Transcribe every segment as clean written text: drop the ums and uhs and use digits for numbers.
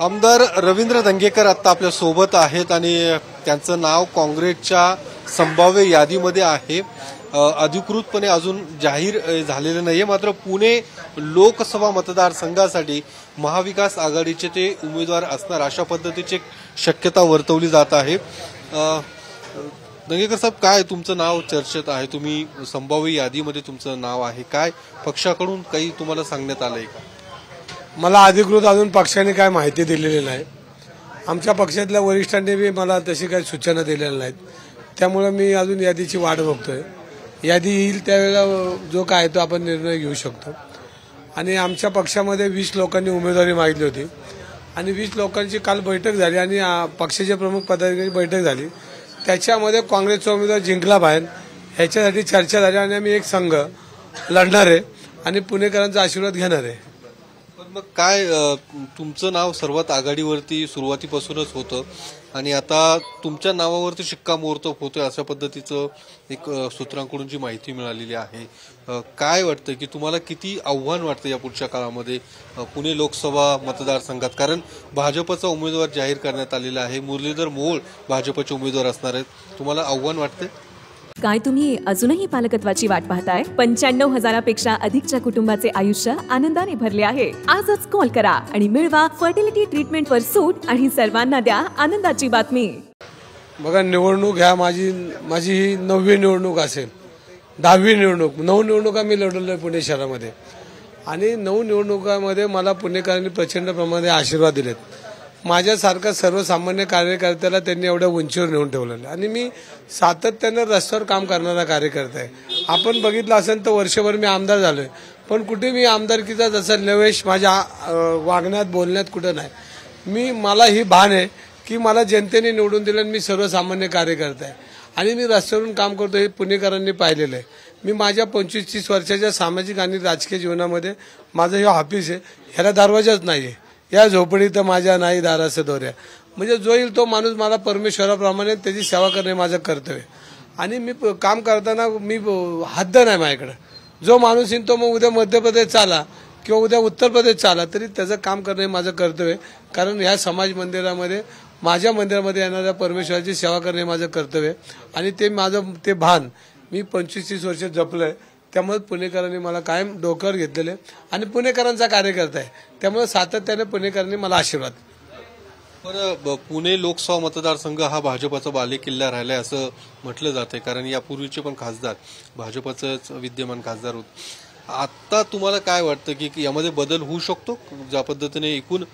आमदार रवींद्र धंगेकर आता आपल्या सोबत आहेत आणि त्यांचं नाव काँग्रेसच्या संभाव्य यादीमध्ये आहे। अधिकृतपणे अजून जाहीर झालेलं नाहीये, मात्र पुणे लोकसभा मतदारसंघासाठी महाविकास आघाडीचे ते उमेदवार असणार अशा पद्धतीची शक्यता वर्तवली जात आहे। धंगेकर साहेब, काय तुमचं नाव चर्चेत आहे, तुम्ही संभाव्य यादीमध्ये तुमचं नाव आहे, काय पक्षाकडून काही तुम्हाला सांगण्यात आलंय का? मला अधिकृत अजून पक्षाने काय माहिती दिलेली नाही। आमच्या पक्षातल्या वरिष्ठांनी बी मला तशी काही सूचना दिलेल्या नाहीत, त्यामुळे मी अजून यादीची वाट बघतोय। यादी येईल त्यावेळेला जो काय तो आपण निर्णय घेऊ शकतो। आणि आमच्या पक्षामध्ये 20 लोकांनी उमेदवारी मागितली होती आणि 20 लोकांची काल बैठक झाली आणि पक्षाचे प्रमुख पदाधिकारी बैठक झाली। त्याच्यामध्ये काँग्रेसचा उमेदवार जिंकला बाहेर ह्याच्यासाठी चर्चा झाली आणि आम्ही एक संघ लढणार आहे आणि पुणेकरांचा आशीर्वाद घेणार आहे। मग काय तुमचं नाव सर्वात आघाडीवरती सुरुवातीपासूनच होतं आणि आता तुमच्या नावावरती शिक्कामोर्तब होतोय अशा पद्धतीचं एक सूत्रांकडून जी माहिती मिळालेली आहे। काय वाटतं की तुम्हाला किती आव्हान वाटतं या पुढच्या काळामध्ये पुणे लोकसभा मतदारसंघात? कारण भाजपचा उमेदवार जाहीर करण्यात आलेला आहे, मुरलीधर मोहोळ भाजपचे उमेदवार असणार आहेत, तुम्हाला आव्हान वाटते? काय तुम्ही अजूनही पालकत्वाची वाट पाहताय? 95,000पेक्षा अधिकच्या कुटुंबाचे आयुष्य आनंदाने भरले आहे। आजच कॉल करा आणि मिळवा फर्टिलिटी ट्रीटमेंटवर सूट आणि सर्वांना द्या आनंदाची बातमी। बघा, निवडणूक ह्या माझी ही 9वी निवडणूक असेल, 10वी निवडणूक, 9 निवडणुका मी लढवलोय पुणे शहरामध्ये आणि 9 निवडणुकांमध्ये मला पुणेकरांनी प्रचंड प्रमाणात आशीर्वाद दिलेत। माझ्यासारखा सर्वसामान्य कार्यकर्त्याला त्यांनी एवढ्या उंचीवर नेऊन ठेवलेलं आणि मी सातत्याने रस्त्यावर काम करणारा कार्यकर्ता आहे। आपण बघितलं असेल तर वर्षभर मी आमदार झालोय, पण कुठे मी आमदारकीचा जसा नवेश माझ्या वागण्यात बोलण्यात कुठं नाही। मला ही भान आहे की मला जनतेने निवडून दिलं आणि मी सर्वसामान्य कार्यकर्ता आहे आणि मी रस्त्यावरून काम करतो, हे पुणेकरांनी पाहिलेलं आहे। मी माझ्या 25-30 वर्षाच्या सामाजिक आणि राजकीय जीवनामध्ये माझं हे ऑफिस आहे, ह्याला दरवाजाच नाहीये। या झोपडीत माझ्या नाही दाराचं दोऱ्या, म्हणजे जो येईल तो माणूस मला परमेश्वराप्रमाणे त्याची सेवा करणे माझं कर्तव्य। आणि मी काम करताना मी हद्द नाही माझ्याकडे। जो माणूस येईल तो मग उद्या मध्य प्रदेश चाला किंवा उद्या उत्तर प्रदेश चाला तरी त्याचं काम करणे माझं कर्तव्य, कारण ह्या समाज मंदिरामध्ये माझ्या मंदिरामध्ये येणाऱ्या परमेश्वराची सेवा करणे माझं कर्तव्य आणि ते माझं ते भान मी 25-30 वर्ष जपलंय। त्यामुळे पुणेकरांनी मला कायम डोक्यावर घेतलेले आणि पुणेकरांचा कार्यकर्ता आहे, त्यामुळे सातत्याने पुणेकरांनी मला आशीर्वाद। पण पुणे लोकसभा मतदारसंघ हा भाजपचा बालेकिल्ला राहिलाय असं म्हटलं जाते, कारण यापूर्वीचे पण खासदार भाजपचेच विद्यमान खासदार होते। आता तुम्हाला काय वाटतं की यामध्ये बदल होऊ शकतो? ज्या पद्धतीने एकूण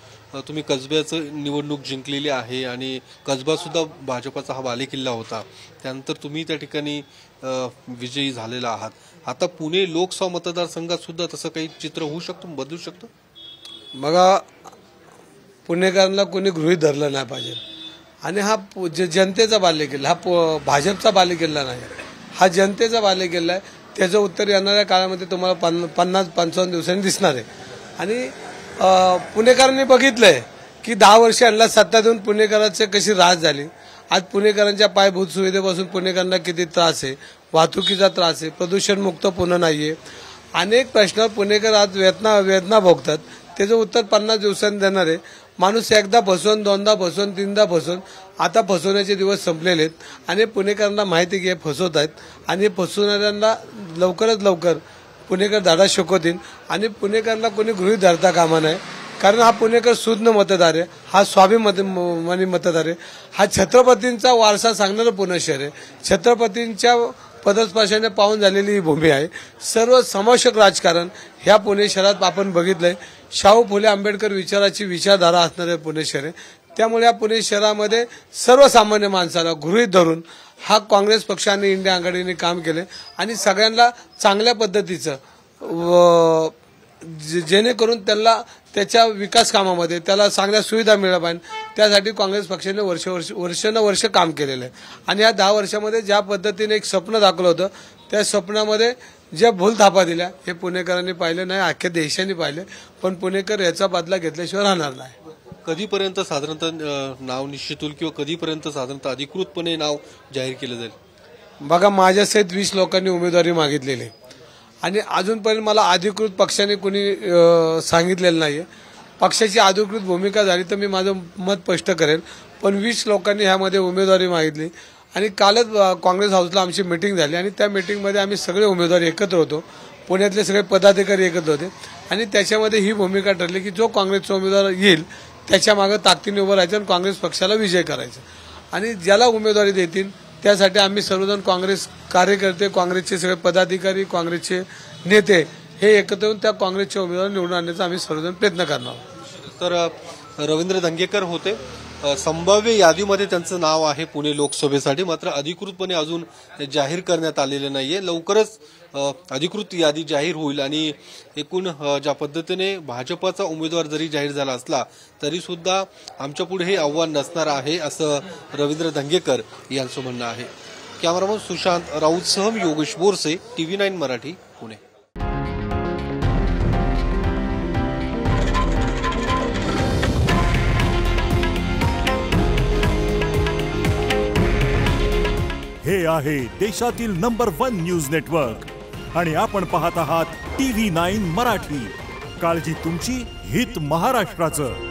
तुम्ही कसब्याचं निवडणूक जिंकलेली आहे आणि कसबा सुद्धा भाजपचा हा बालेकिल्ला होता, त्यानंतर तुम्ही त्या ठिकाणी विजयी झालेला आहात। आता पुणे लोकसभा मतदारसंघात सुद्धा तसं काही चित्र होऊ शकतं, बदलू शकतं? बघा, पुणेकरांना कोणी गृहीत धरलं नाही पाहिजे आणि हा जनतेचा बालेकिल्ला, हा भाजपचा बालेकिल्ला नाही, हा जनतेचा बालेकिल्ला आहे। त्याचं उत्तर येणाऱ्या काळामध्ये तुम्हाला 50-55 दिवसांनी दिसणार आहे। आणि पुणेकरांनी बघितलंय की 10 वर्ष यांना सत्ता देऊन पुणेकरांची कशी राज झाली। आज पुणेकरांच्या पायाभूत सुविधेपासून पुणेकरांना किती त्रास आहे, वाहतुकीचा त्रास आहे, प्रदूषण मुक्त पुणे नाहीये, अनेक प्रश्न पुणेकर आज वेदना भोगतात। त्याचं उत्तर 50 दिवसांनी देणार आहे। माणूस एकदा फसवून, दोनदा फसवून, तीनदा फसवून, आता फसवण्याचे दिवस संपलेले आहेत आणि पुणेकरांना माहिती की हे फसवत आहेत आणि फसवणाऱ्यांना लवकरात लवकर पुणेकर धडा शिकवतील आणि पुणेकरांना कोणी गृहीत धरता कामा नये, कारण हा पुणेकर शुद्ध मतदार आहे, हा स्वाभिमानी मतदार आहे, हा छत्रपतींचा वारसा सांगणारं पुणे शहर आहे, छत्रपतींच्या पदस्पर्शाने पावन झालेली ही भूमी आहे। सर्व समावेशक राजकारण ह्या पुणे शहरात आपण बघितलंय। शाहू फुले आंबेडकर विचाराची विचारधारा असणारे पुणे शहर आहे, त्यामुळे या पुणे शहरामध्ये सर्वसामान्य माणसाला गृहीत धरून हा काँग्रेस पक्ष आणि इंडिया आघाडीने काम केले आणि सगळ्यांना चांगल्या पद्धतीचं जेणेकरून त्याला त्याच्या विकास कामामध्ये त्याला चांगल्या सुविधा मिळाल्या पाहिजे, त्यासाठी काँग्रेस पक्षाने वर्षानुवर्ष काम केलेलं आहे। आणि या 10 वर्षामध्ये ज्या पद्धतीने एक स्वप्न दाखवलं होतं, त्या स्वप्नामध्ये ज्या भूलथापा दिल्या हे पुणेकरांनी पाहिले नाही, अख्ख्या देशाने पाहिले, पण पुणेकर याचा बदला घेतल्याशिवाय राहणार नाही। कधीपर्यंत साधारणतः नाव निश्चित होईल किंवा कधीपर्यंत साधारणतः अधिकृतपणे नाव जाहीर केलं जाईल? बघा, माझ्यासहित 20 लोकांनी उमेदवारी मागितलेली आणि अजूनपर्यंत मला अधिकृत पक्षाने कोणी सांगितलेलं नाहीये। पक्षाची अधिकृत भूमिका झाली तर मी माझं मत स्पष्ट करेन, पण 20 लोकांनी ह्यामध्ये उमेदवारी मागितली आणि कालच काँग्रेस हाऊसला आमची मीटिंग झाली आणि त्या मीटिंगमध्ये आम्ही सगळे उमेदवार एकत्र होतो, पुण्यातले सगळे पदाधिकारी एकत्र होते आणि त्याच्यामध्ये ही भूमिका ठरली की जो काँग्रेसचा उमेदवार येईल त्याच्या मागे ताकदीने उभं राहायचं आणि काँग्रेस पक्षाला विजय करायचा आणि ज्याला उमेदवारी देतील त्यासाठी आम्ही सर्वजण काँग्रेस कार्यकर्ते, काँग्रेसचे सगळे पदाधिकारी, काँग्रेसचे नेते हे एकत्र येऊन त्या काँग्रेसच्या उमेदवार निवडून आणण्याचा आम्ही सर्वजण प्रयत्न करणार आहोत. तर रवींद्र धंगेकर होते. संभाव्य यादीमध्ये त्यांचं नाव आहे पुणे लोकसभेसाठी, मात्र अधिकृतपणे अजून जाहीर करण्यात आलेले नाहीये. लवकरच अधिकृत यादी जाहीर होईल आणि एकूण ज्या पद्धतीने भाजपाचा उमेदवार जरी जाहीर झाला असला तरी सुद्धा आमच्या पुढे हे आव्हान नसणार आहे असं रवींद्र धंगेकर यांचं म्हणणं आहे. कॅमेरामन सुशांत राऊतसह योगेश बोरसे, TV9 मराठी, पुणे. हे आहे देशातील नंबर 1 न्यूज नेटवर्क आणि आपण पाहत आहात TV9 मराठी. काळजी तुमची, हित महाराष्ट्राचं.